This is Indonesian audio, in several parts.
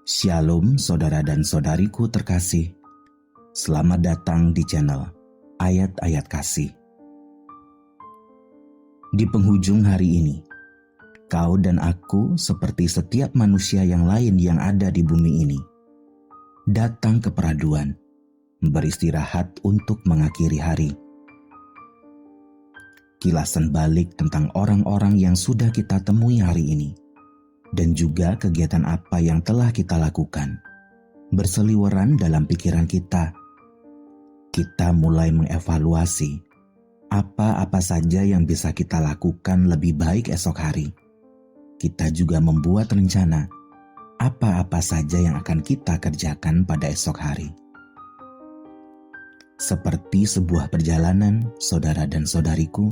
Shalom saudara dan saudariku terkasih. Selamat datang di channel Ayat-Ayat Kasih. Di penghujung hari ini, kau dan aku seperti setiap manusia yang lain yang ada di bumi ini, datang ke peraduan, beristirahat untuk mengakhiri hari. Kilasan balik tentang orang-orang yang sudah kita temui hari ini, dan juga kegiatan apa yang telah kita lakukan, berseliweran dalam pikiran kita. Kita mulai mengevaluasi apa-apa saja yang bisa kita lakukan lebih baik esok hari. Kita juga membuat rencana apa-apa saja yang akan kita kerjakan pada esok hari. Seperti sebuah perjalanan, saudara dan saudariku,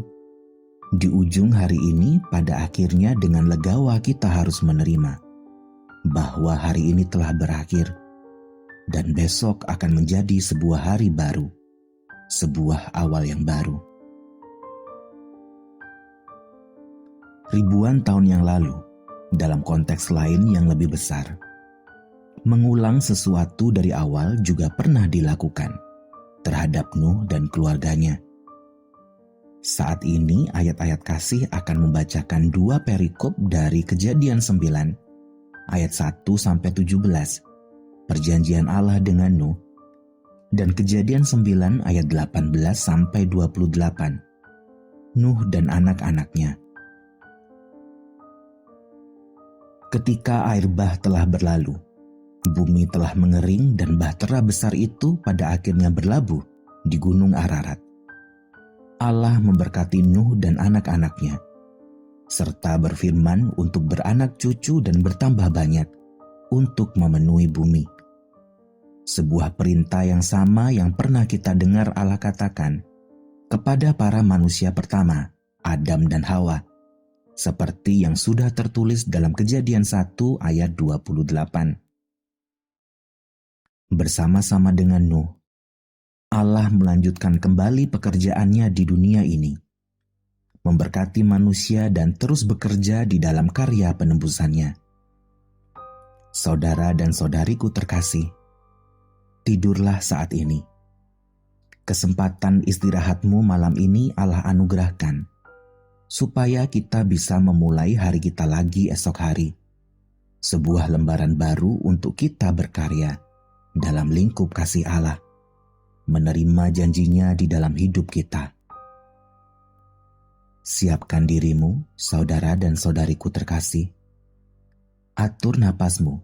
di ujung hari ini pada akhirnya dengan legawa kita harus menerima bahwa hari ini telah berakhir dan besok akan menjadi sebuah hari baru, sebuah awal yang baru. Ribuan tahun yang lalu, dalam konteks lain yang lebih besar, mengulang sesuatu dari awal juga pernah dilakukan terhadap Nuh dan keluarganya. Saat ini ayat-ayat kasih akan membacakan dua perikop dari Kejadian 9 ayat 1-17, perjanjian Allah dengan Nuh, dan Kejadian 9 ayat 18-28, Nuh dan anak-anaknya. Ketika air bah telah berlalu, bumi telah mengering dan bahtera besar itu pada akhirnya berlabuh di Gunung Ararat. Allah memberkati Nuh dan anak-anaknya, serta berfirman untuk beranak cucu dan bertambah banyak untuk memenuhi bumi. Sebuah perintah yang sama yang pernah kita dengar Allah katakan kepada para manusia pertama, Adam dan Hawa, seperti yang sudah tertulis dalam Kejadian 1 ayat 28. Bersama-sama dengan Nuh, Allah melanjutkan kembali pekerjaannya di dunia ini, memberkati manusia dan terus bekerja di dalam karya penembusannya. Saudara dan saudariku terkasih, tidurlah saat ini. Kesempatan istirahatmu malam ini Allah anugerahkan, supaya kita bisa memulai hari kita lagi esok hari. Sebuah lembaran baru untuk kita berkarya dalam lingkup kasih Allah, menerima janjinya di dalam hidup kita. Siapkan dirimu, saudara dan saudariku terkasih. Atur napasmu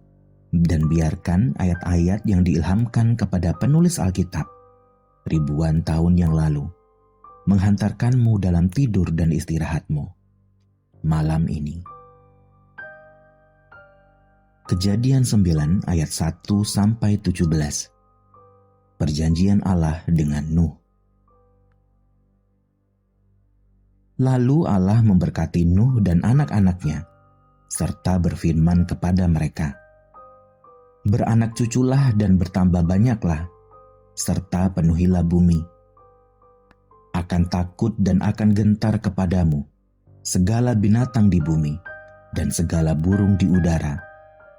dan biarkan ayat-ayat yang diilhamkan kepada penulis Alkitab ribuan tahun yang lalu menghantarkanmu dalam tidur dan istirahatmu malam ini. Kejadian 9 ayat 1-17, perjanjian Allah dengan Nuh. Lalu Allah memberkati Nuh dan anak-anaknya, serta berfirman kepada mereka, "Beranak cuculah dan bertambah banyaklah, serta penuhilah bumi. Akan takut dan akan gentar kepadamu segala binatang di bumi dan segala burung di udara,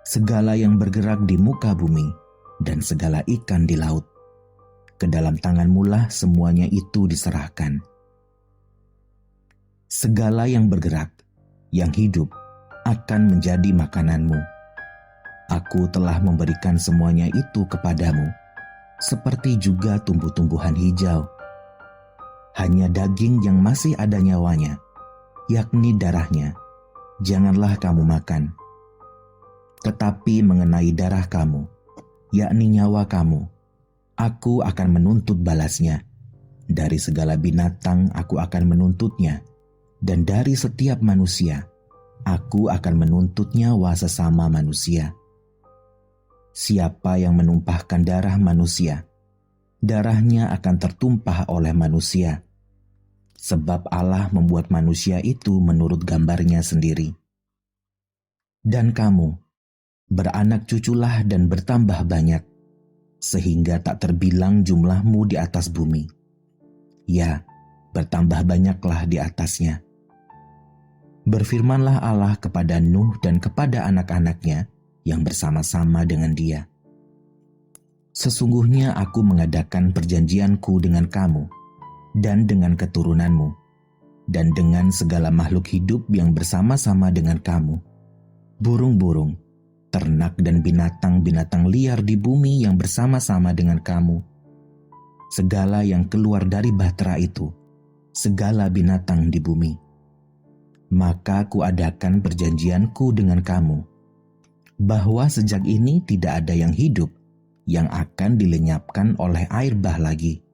segala yang bergerak di muka bumi dan segala ikan di laut. Ke dalam tanganmulah semuanya itu diserahkan. Segala yang bergerak, yang hidup, akan menjadi makananmu. Aku telah memberikan semuanya itu kepadamu, seperti juga tumbuh-tumbuhan hijau. Hanya daging yang masih ada nyawanya, yakni darahnya, janganlah kamu makan. Tetapi mengenai darah kamu, yakni nyawa kamu, Aku akan menuntut balasnya. Dari segala binatang aku akan menuntutnya, dan dari setiap manusia aku akan menuntut nyawa sesama manusia. Siapa yang menumpahkan darah manusia, darahnya akan tertumpah oleh manusia, sebab Allah membuat manusia itu menurut gambarnya sendiri. Dan kamu, beranak cuculah dan bertambah banyak, sehingga tak terbilang jumlahmu di atas bumi. Ya, bertambah banyaklah di atasnya. Berfirmanlah Allah kepada Nuh dan kepada anak-anaknya yang bersama-sama dengan Dia. Sesungguhnya aku mengadakan perjanjianku dengan kamu dan dengan keturunanmu, dan dengan segala makhluk hidup yang bersama-sama dengan kamu, burung-burung, ternak dan binatang-binatang liar di bumi yang bersama-sama dengan kamu, segala yang keluar dari bahtera itu, segala binatang di bumi. Maka kuadakan perjanjianku dengan kamu, bahwa sejak ini tidak ada yang hidup yang akan dilenyapkan oleh air bah lagi,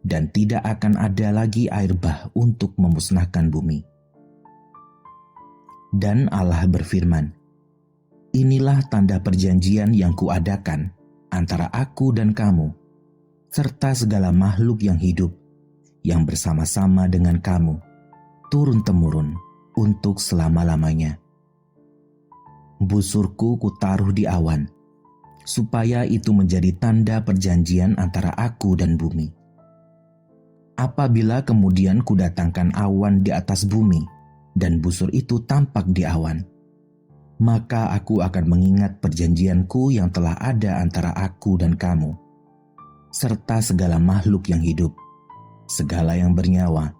dan tidak akan ada lagi air bah untuk memusnahkan bumi. Dan Allah berfirman, inilah tanda perjanjian yang kuadakan antara aku dan kamu, serta segala makhluk yang hidup, yang bersama-sama dengan kamu, turun-temurun, untuk selama-lamanya. Busurku kutaruh di awan, supaya itu menjadi tanda perjanjian antara aku dan bumi. Apabila kemudian kudatangkan awan di atas bumi, dan busur itu tampak di awan, maka aku akan mengingat perjanjianku yang telah ada antara aku dan kamu, serta segala makhluk yang hidup, segala yang bernyawa,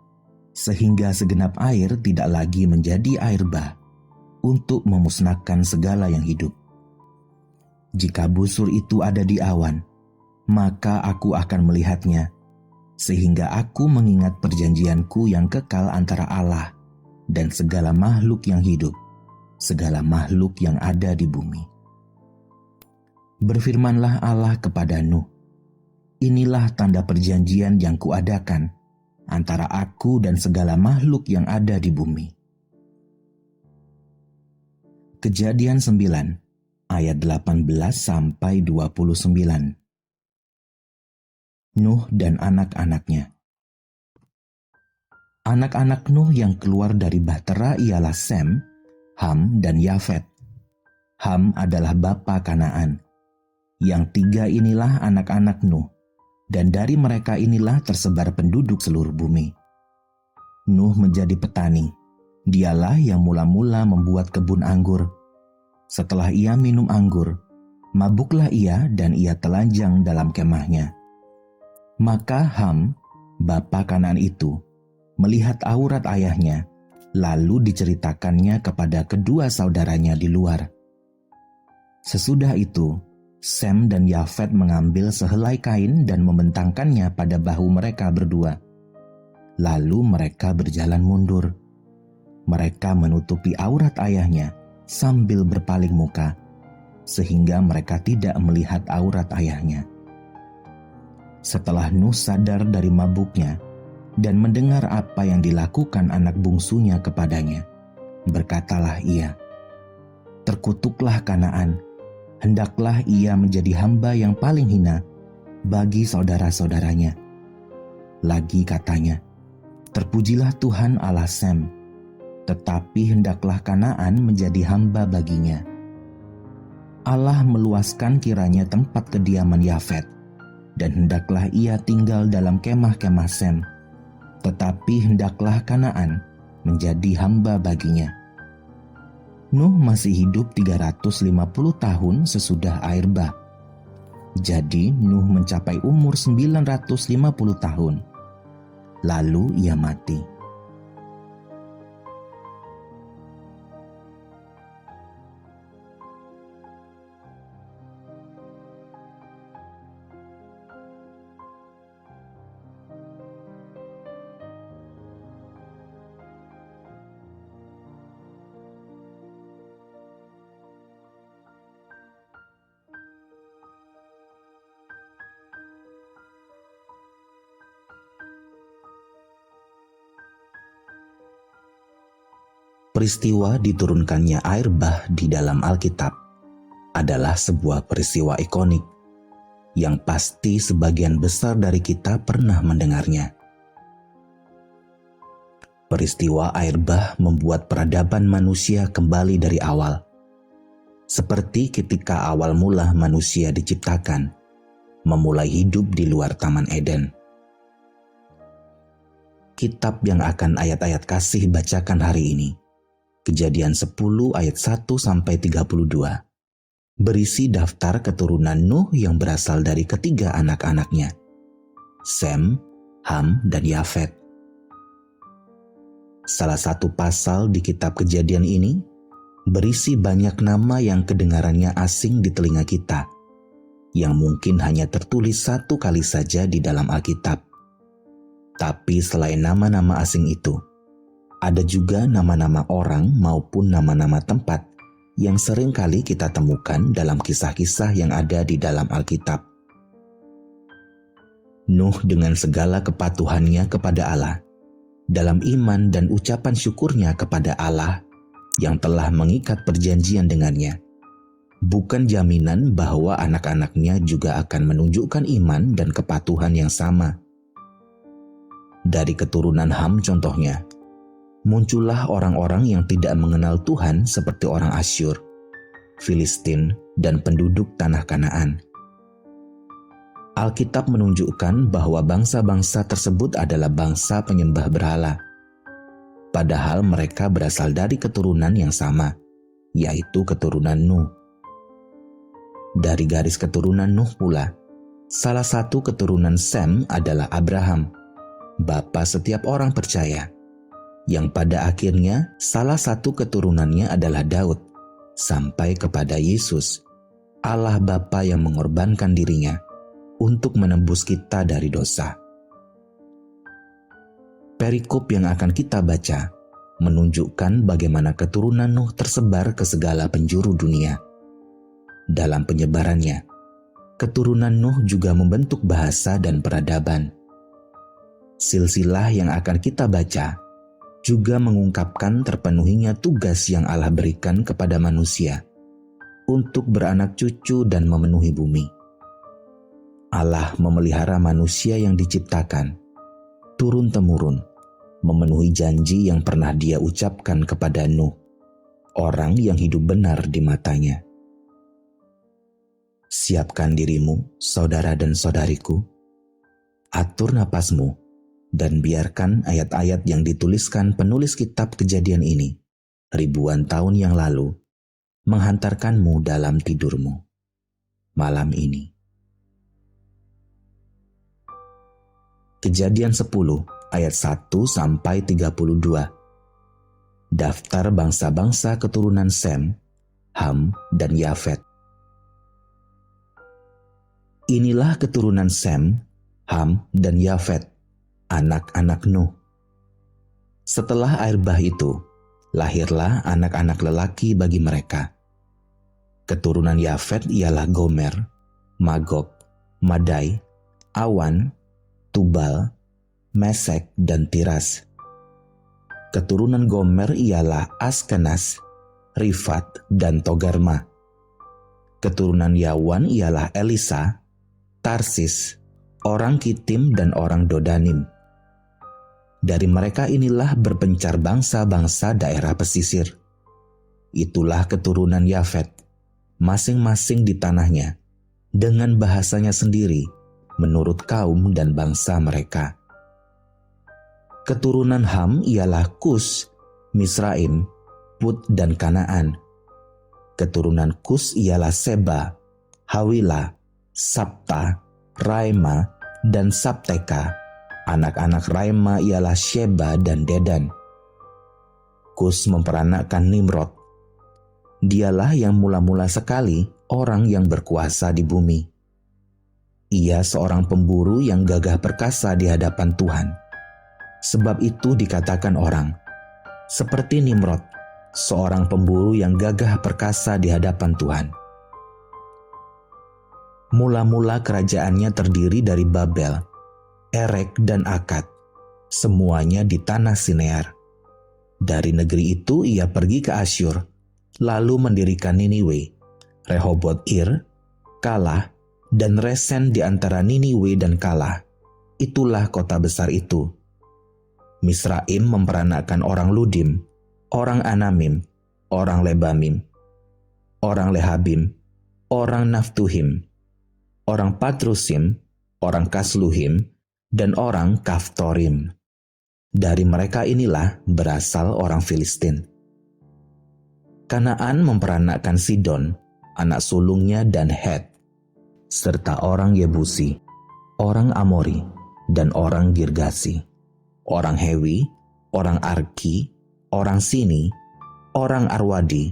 sehingga segenap air tidak lagi menjadi air bah, untuk memusnahkan segala yang hidup. Jika busur itu ada di awan, maka aku akan melihatnya, sehingga aku mengingat perjanjianku yang kekal antara Allah dan segala makhluk yang hidup, segala makhluk yang ada di bumi. Berfirmanlah Allah kepada Nuh, inilah tanda perjanjian yang kuadakan antara aku dan segala makhluk yang ada di bumi. Kejadian 9 ayat 18 sampai 29. Nuh dan anak-anaknya. Anak-anak Nuh yang keluar dari bahtera ialah Sem, Ham, dan Yafet. Ham adalah bapa Kanaan. Yang tiga inilah anak-anak Nuh, dan dari mereka inilah tersebar penduduk seluruh bumi. Nuh menjadi petani. Dialah yang mula-mula membuat kebun anggur. Setelah ia minum anggur, mabuklah ia dan ia telanjang dalam kemahnya. Maka Ham, bapa Kanaan itu, melihat aurat ayahnya, lalu diceritakannya kepada kedua saudaranya di luar. Sesudah itu, Sem dan Yafet mengambil sehelai kain dan membentangkannya pada bahu mereka berdua. Lalu mereka berjalan mundur. Mereka menutupi aurat ayahnya sambil berpaling muka, sehingga mereka tidak melihat aurat ayahnya. Setelah Nuh sadar dari mabuknya dan mendengar apa yang dilakukan anak bungsunya kepadanya, berkatalah ia, "Terkutuklah Kanaan, hendaklah ia menjadi hamba yang paling hina bagi saudara-saudaranya." Lagi katanya, "Terpujilah Tuhan Allah Sem, tetapi hendaklah Kanaan menjadi hamba baginya." Allah meluaskan kiranya tempat kediaman Yafet, dan hendaklah ia tinggal dalam kemah-kemah Sem, tetapi hendaklah Kanaan menjadi hamba baginya. Nuh masih hidup 350 tahun sesudah air bah. Jadi Nuh mencapai umur 950 tahun. Lalu ia mati. Peristiwa diturunkannya air bah di dalam Alkitab adalah sebuah peristiwa ikonik yang pasti sebagian besar dari kita pernah mendengarnya. Peristiwa air bah membuat peradaban manusia kembali dari awal, seperti ketika awal mula manusia diciptakan, memulai hidup di luar Taman Eden. Kitab yang akan ayat-ayat kasih bacakan hari ini, Kejadian 10 ayat 1 sampai 32, berisi daftar keturunan Nuh yang berasal dari ketiga anak-anaknya, Sem, Ham, dan Yafet. Salah satu pasal di kitab Kejadian ini berisi banyak nama yang kedengarannya asing di telinga kita, yang mungkin hanya tertulis satu kali saja di dalam Alkitab. Tapi selain nama-nama asing itu, ada juga nama-nama orang maupun nama-nama tempat yang sering kali kita temukan dalam kisah-kisah yang ada di dalam Alkitab. Nuh dengan segala kepatuhannya kepada Allah, dalam iman dan ucapan syukurnya kepada Allah yang telah mengikat perjanjian dengannya, bukan jaminan bahwa anak-anaknya juga akan menunjukkan iman dan kepatuhan yang sama. Dari keturunan Ham contohnya, muncullah orang-orang yang tidak mengenal Tuhan seperti orang Asyur, Filistin, dan penduduk tanah Kanaan. Alkitab menunjukkan bahwa bangsa-bangsa tersebut adalah bangsa penyembah berhala, padahal mereka berasal dari keturunan yang sama, yaitu keturunan Nuh. Dari garis keturunan Nuh pula, salah satu keturunan Sem adalah Abraham, bapa setiap orang percaya, yang pada akhirnya salah satu keturunannya adalah Daud, sampai kepada Yesus, Allah Bapa yang mengorbankan dirinya untuk menembus kita dari dosa. Perikop yang akan kita baca menunjukkan bagaimana keturunan Nuh tersebar ke segala penjuru dunia. Dalam penyebarannya, keturunan Nuh juga membentuk bahasa dan peradaban. Silsilah yang akan kita baca juga mengungkapkan terpenuhinya tugas yang Allah berikan kepada manusia untuk beranak cucu dan memenuhi bumi. Allah memelihara manusia yang diciptakan turun-temurun, memenuhi janji yang pernah Dia ucapkan kepada Nuh, orang yang hidup benar di matanya. Siapkan dirimu, saudara dan saudariku. Atur napasmu dan biarkan ayat-ayat yang dituliskan penulis kitab Kejadian ini ribuan tahun yang lalu menghantarkanmu dalam tidurmu malam ini. Kejadian 10 ayat 1 sampai 32. Daftar bangsa-bangsa keturunan Sem, Ham, dan Yafet. Inilah keturunan Sem, Ham, dan Yafet, anak-anak Nuh. Setelah air bah itu, lahirlah anak-anak lelaki bagi mereka. Keturunan Yafet ialah Gomer, Magog, Madai, Awan, Tubal, Mesek, dan Tiras. Keturunan Gomer ialah Askenas, Rifat, dan Togarma. Keturunan Yawan ialah Elisa, Tarsis, orang Kitim, dan orang Dodanim. Dari mereka inilah berpencar bangsa-bangsa daerah pesisir. Itulah keturunan Yafet, masing-masing di tanahnya, dengan bahasanya sendiri, menurut kaum dan bangsa mereka. Keturunan Ham ialah Kus, Misraim, Put, dan Kanaan. Keturunan Kus ialah Seba, Hawila, Sabta, Raima, dan Sabteka. Anak-anak Raima ialah Sheba dan Dedan. Kus memperanakkan Nimrod. Dialah yang mula-mula sekali orang yang berkuasa di bumi. Ia seorang pemburu yang gagah perkasa di hadapan Tuhan. Sebab itu dikatakan orang, seperti Nimrod, seorang pemburu yang gagah perkasa di hadapan Tuhan. Mula-mula kerajaannya terdiri dari Babel, Erek, dan Akad, semuanya di tanah Sinear. Dari negeri itu ia pergi ke Asyur, lalu mendirikan Niniwe, Rehobot-Ir, Kalah, dan Resen di antara Niniwe dan Kalah. Itulah kota besar itu. Misraim memperanakkan orang Ludim, orang Anamim, orang Lebamim, orang Lehabim, orang Naftuhim, orang Patrusim, orang Kasluhim, dan orang Kaftorim. Dari mereka inilah berasal orang Filistin. Kanaan memperanakkan Sidon, anak sulungnya dan Het, serta orang Yebusi, orang Amori, dan orang Girgasi, orang Hewi, orang Arki, orang Sini, orang Arwadi,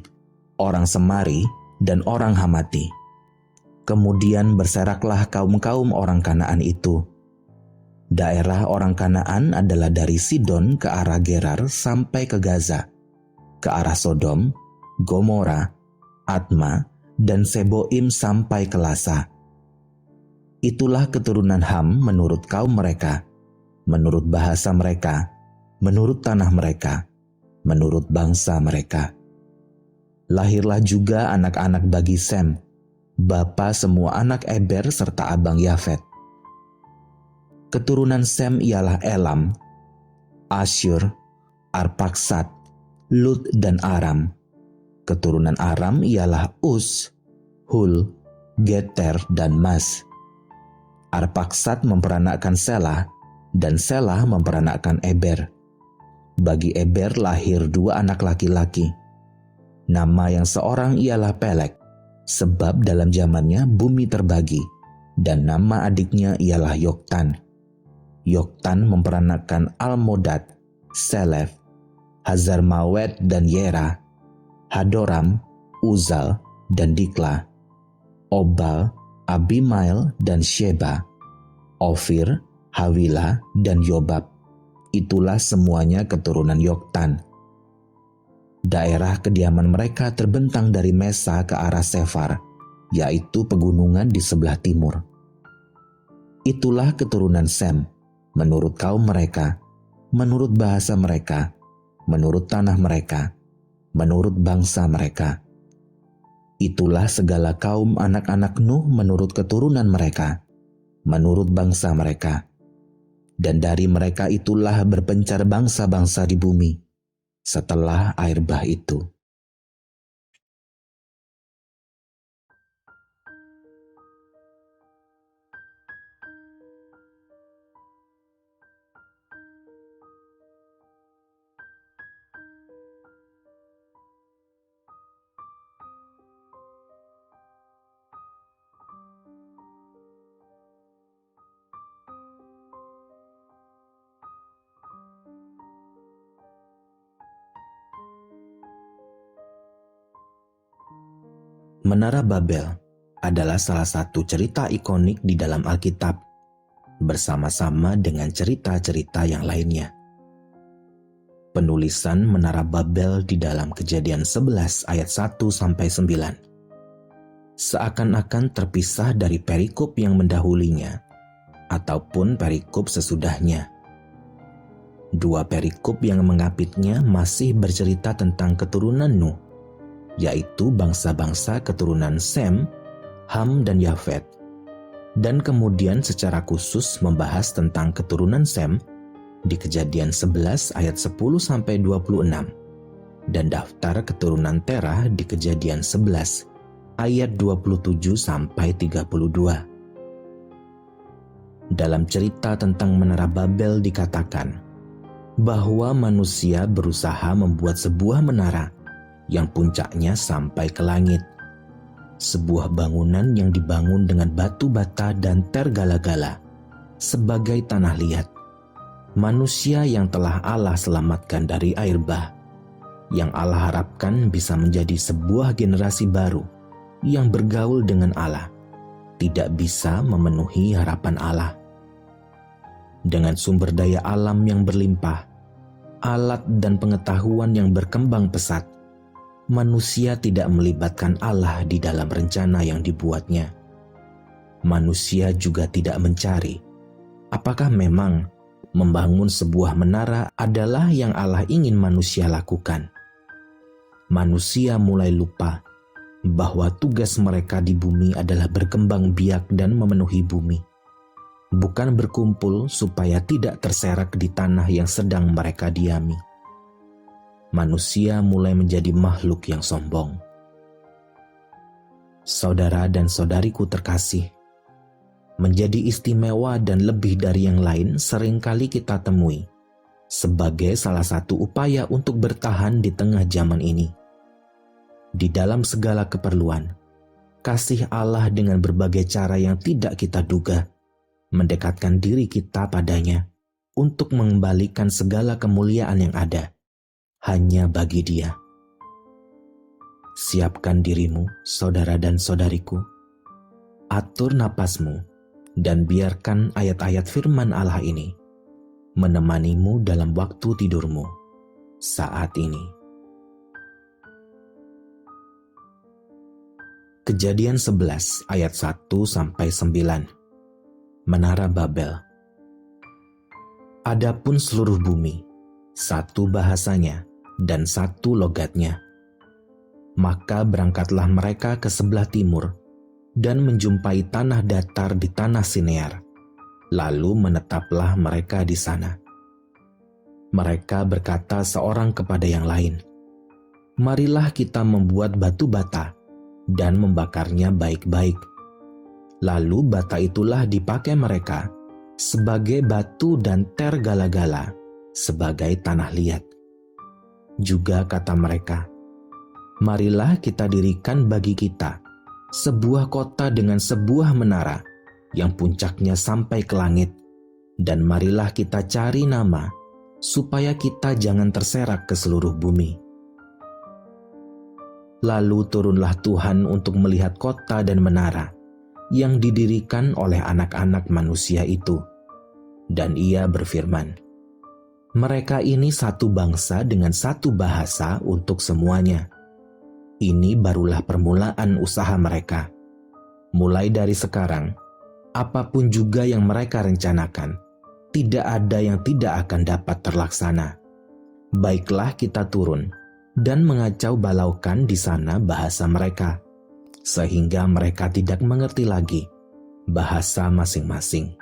orang Semari, dan orang Hamati. Kemudian berseraklah kaum-kaum orang Kanaan itu. Daerah orang Kanaan adalah dari Sidon ke arah Gerar sampai ke Gaza, ke arah Sodom, Gomora, Atma, dan Seboim sampai ke Lasa. Itulah keturunan Ham menurut kaum mereka, menurut bahasa mereka, menurut tanah mereka, menurut bangsa mereka. Lahirlah juga anak-anak bagi Sem, bapa semua anak Eber serta abang Yafet. Keturunan Sem ialah Elam, Asyur, Arpaksad, Lut, dan Aram. Keturunan Aram ialah Us, Hul, Geter, dan Mas. Arpaksad memperanakkan Selah, dan Selah memperanakkan Eber. Bagi Eber lahir 2 anak laki-laki. Nama yang seorang ialah Pelek, sebab dalam zamannya bumi terbagi, dan nama adiknya ialah Yoktan. Yoktan memperanakkan Almodad, Selef, Hazarmawet, dan Yera, Hadoram, Uzal, dan Dikla, Obal, Abimael, dan Sheba, Ofir, Hawila, dan Yobab. Itulah semuanya keturunan Yoktan. Daerah kediaman mereka terbentang dari Mesa ke arah Sefar, yaitu pegunungan di sebelah timur. Itulah keturunan Sem, menurut kaum mereka, menurut bahasa mereka, menurut tanah mereka, menurut bangsa mereka. Itulah segala kaum anak-anak Nuh menurut keturunan mereka, menurut bangsa mereka. Dan dari mereka itulah berpencar bangsa-bangsa di bumi, setelah air bah itu. Menara Babel adalah salah satu cerita ikonik di dalam Alkitab, bersama-sama dengan cerita-cerita yang lainnya. Penulisan Menara Babel di dalam Kejadian 11 ayat 1-9 seakan-akan terpisah dari perikop yang mendahulinya ataupun perikop sesudahnya. 2 perikop yang mengapitnya masih bercerita tentang keturunan Nuh, yaitu bangsa-bangsa keturunan Sem, Ham, dan Yafet. Dan kemudian secara khusus membahas tentang keturunan Sem di Kejadian 11 ayat 10-26 dan daftar keturunan Terah di Kejadian 11 ayat 27-32. Dalam cerita tentang Menara Babel dikatakan bahwa manusia berusaha membuat sebuah menara yang puncaknya sampai ke langit. Sebuah bangunan yang dibangun dengan batu bata dan tergala-gala sebagai tanah liat. Manusia yang telah Allah selamatkan dari air bah, yang Allah harapkan bisa menjadi sebuah generasi baru yang bergaul dengan Allah, tidak bisa memenuhi harapan Allah. Dengan sumber daya alam yang berlimpah, alat dan pengetahuan yang berkembang pesat, manusia tidak melibatkan Allah di dalam rencana yang dibuatnya. Manusia juga tidak mencari apakah memang membangun sebuah menara adalah yang Allah ingin manusia lakukan. Manusia mulai lupa bahwa tugas mereka di bumi adalah berkembang biak dan memenuhi bumi, bukan berkumpul supaya tidak terserak di tanah yang sedang mereka diami. Manusia mulai menjadi makhluk yang sombong. Saudara dan saudariku terkasih, menjadi istimewa dan lebih dari yang lain seringkali kita temui sebagai salah satu upaya untuk bertahan di tengah zaman ini. Di dalam segala keperluan, kasih Allah dengan berbagai cara yang tidak kita duga, mendekatkan diri kita padanya untuk mengembalikan segala kemuliaan yang ada hanya bagi Dia. Siapkan dirimu, saudara dan saudariku. Atur napasmu dan biarkan ayat-ayat firman Allah ini menemanimu dalam waktu tidurmu saat ini. Kejadian 11 ayat 1-9. Menara Babel. Adapun seluruh bumi, satu bahasanya dan satu logatnya. Maka berangkatlah mereka ke sebelah timur dan menjumpai tanah datar di tanah Sinear. Lalu menetaplah mereka di sana. Mereka berkata seorang kepada yang lain, "Marilah kita membuat batu bata dan membakarnya baik-baik." Lalu bata itulah dipakai mereka sebagai batu dan ter gala-gala sebagai tanah liat. Juga kata mereka, "Marilah kita dirikan bagi kita sebuah kota dengan sebuah menara yang puncaknya sampai ke langit, dan marilah kita cari nama supaya kita jangan terserak ke seluruh bumi." Lalu turunlah Tuhan untuk melihat kota dan menara yang didirikan oleh anak-anak manusia itu. Dan Ia berfirman, "Mereka ini satu bangsa dengan satu bahasa untuk semuanya. Ini barulah permulaan usaha mereka. Mulai dari sekarang, apapun juga yang mereka rencanakan, tidak ada yang tidak akan dapat terlaksana. Baiklah kita turun dan mengacau balaukan di sana bahasa mereka, sehingga mereka tidak mengerti lagi bahasa masing-masing."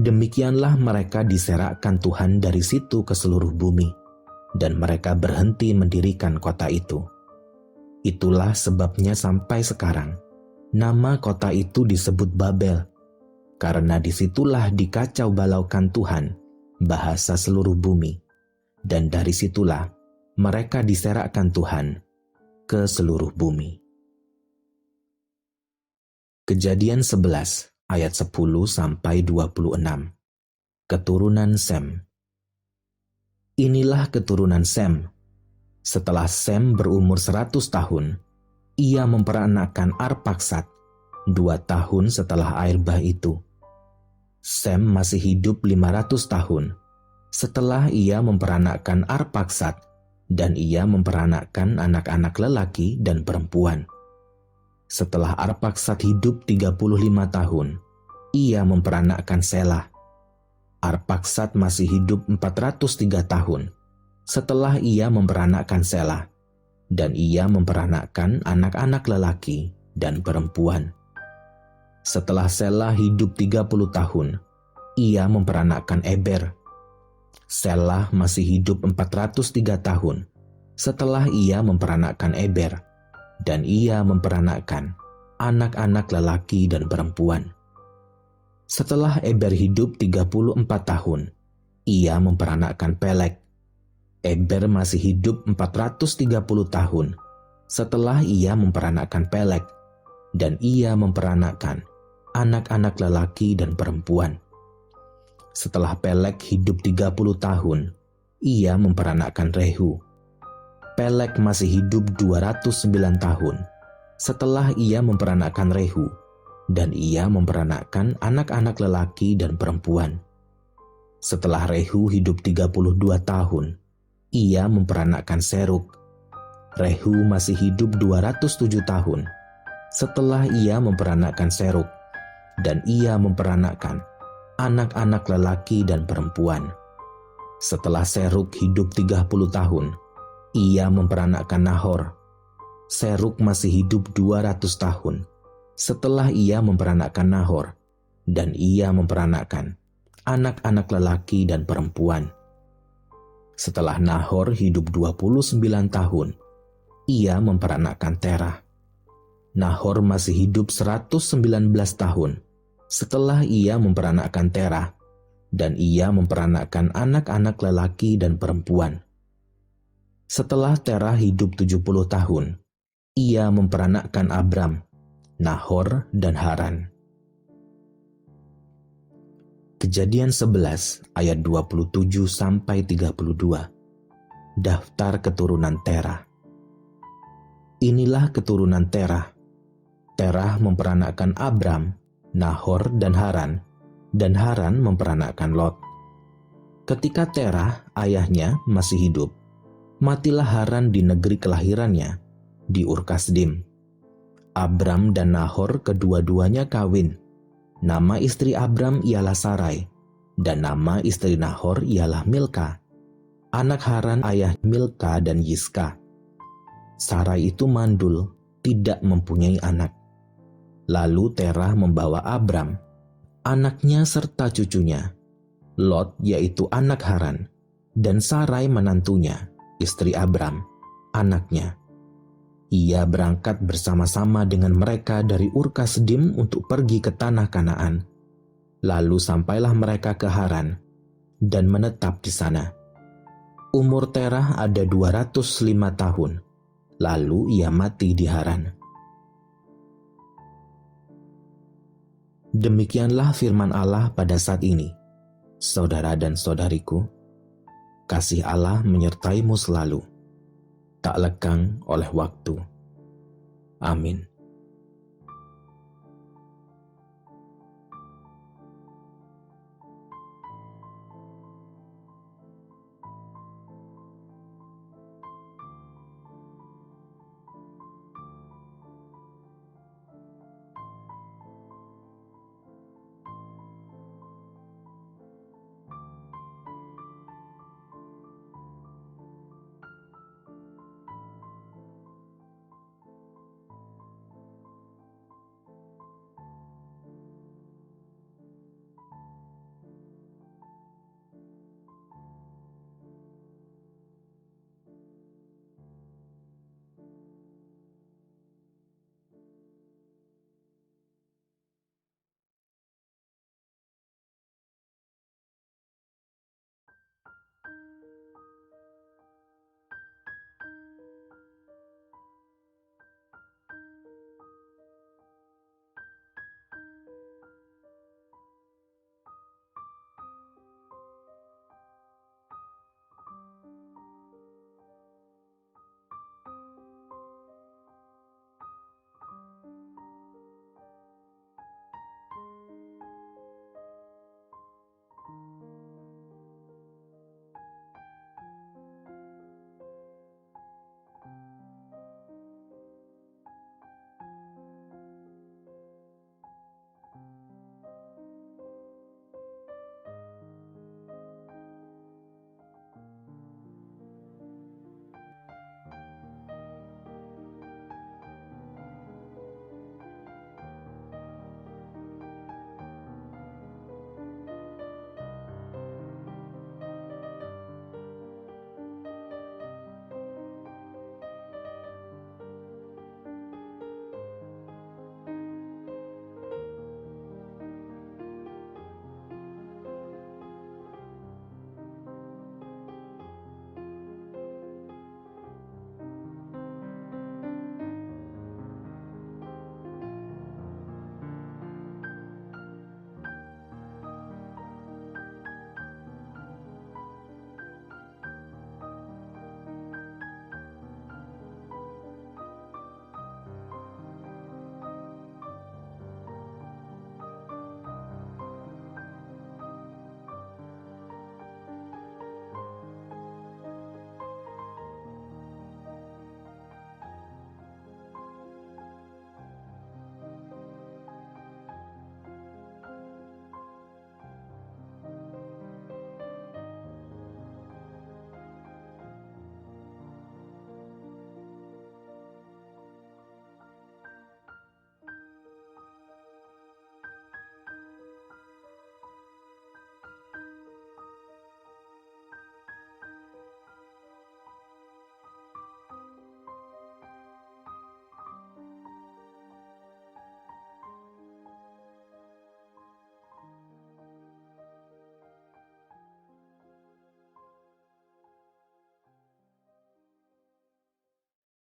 Demikianlah mereka diserakkan Tuhan dari situ ke seluruh bumi, dan mereka berhenti mendirikan kota itu. Itulah sebabnya sampai sekarang nama kota itu disebut Babel, karena disitulah dikacau balaukan Tuhan bahasa seluruh bumi, dan dari situlah mereka diserakkan Tuhan ke seluruh bumi. Kejadian 11 ayat 10-26. Keturunan Sem. Inilah keturunan Sem. Setelah Sem berumur 100 tahun, ia memperanakkan Arpaksad 2 tahun setelah air bah itu. Sem masih hidup 500 tahun setelah ia memperanakkan Arpaksad, dan ia memperanakkan anak-anak lelaki dan perempuan. Setelah Arpaksad hidup 35 tahun, ia memperanakkan Selah. Arpaksad masih hidup 403 tahun setelah ia memperanakkan Selah, dan ia memperanakkan anak-anak lelaki dan perempuan. Setelah Selah hidup 30 tahun, ia memperanakkan Eber. Selah masih hidup 403 tahun setelah ia memperanakkan Eber, dan ia memperanakkan anak-anak lelaki dan perempuan. Setelah Eber hidup 34 tahun, ia memperanakkan Peleg. Eber masih hidup 430 tahun setelah ia memperanakkan Peleg, dan ia memperanakkan anak-anak lelaki dan perempuan. Setelah Peleg hidup 30 tahun, ia memperanakkan Rehu. Peleg masih hidup 209 tahun setelah ia memperanakkan Rehu, dan ia memperanakkan anak-anak lelaki dan perempuan. Setelah Rehu hidup 32 tahun, ia memperanakkan Serug. Rehu masih hidup 207 tahun setelah ia memperanakkan Serug, dan ia memperanakkan anak-anak lelaki dan perempuan. Setelah Serug hidup 30 tahun, ia memperanakkan Nahor. Serug masih hidup 200 tahun setelah ia memperanakkan Nahor, dan ia memperanakkan anak-anak lelaki dan perempuan. Setelah Nahor hidup 29 tahun, ia memperanakkan Terah. Nahor masih hidup 119 tahun setelah ia memperanakkan Terah, dan ia memperanakkan anak-anak lelaki dan perempuan. Setelah Terah hidup 70 tahun, ia memperanakkan Abram, Nahor, dan Haran. Kejadian 11 ayat 27-32. Daftar keturunan Terah. Inilah keturunan Terah. Terah memperanakkan Abram, Nahor, dan Haran memperanakkan Lot. Ketika Terah, ayahnya, masih hidup, matilah Haran di negeri kelahirannya, di Ur-Kasdim. Abram dan Nahor kedua-duanya kawin. Nama istri Abram ialah Sarai, dan nama istri Nahor ialah Milka. Anak Haran ayah Milka dan Yiska. Sarai itu mandul, tidak mempunyai anak. Lalu Terah membawa Abram, anaknya serta cucunya, Lot yaitu anak Haran, dan Sarai menantunya, istri Abram, anaknya. Ia berangkat bersama-sama dengan mereka dari Ur-Kasdim untuk pergi ke tanah Kanaan. Lalu sampailah mereka ke Haran dan menetap di sana. Umur Terah ada 205 tahun, lalu ia mati di Haran. Demikianlah firman Allah pada saat ini. Saudara dan saudariku, kasih Allah menyertaimu selalu, tak lekang oleh waktu. Amin.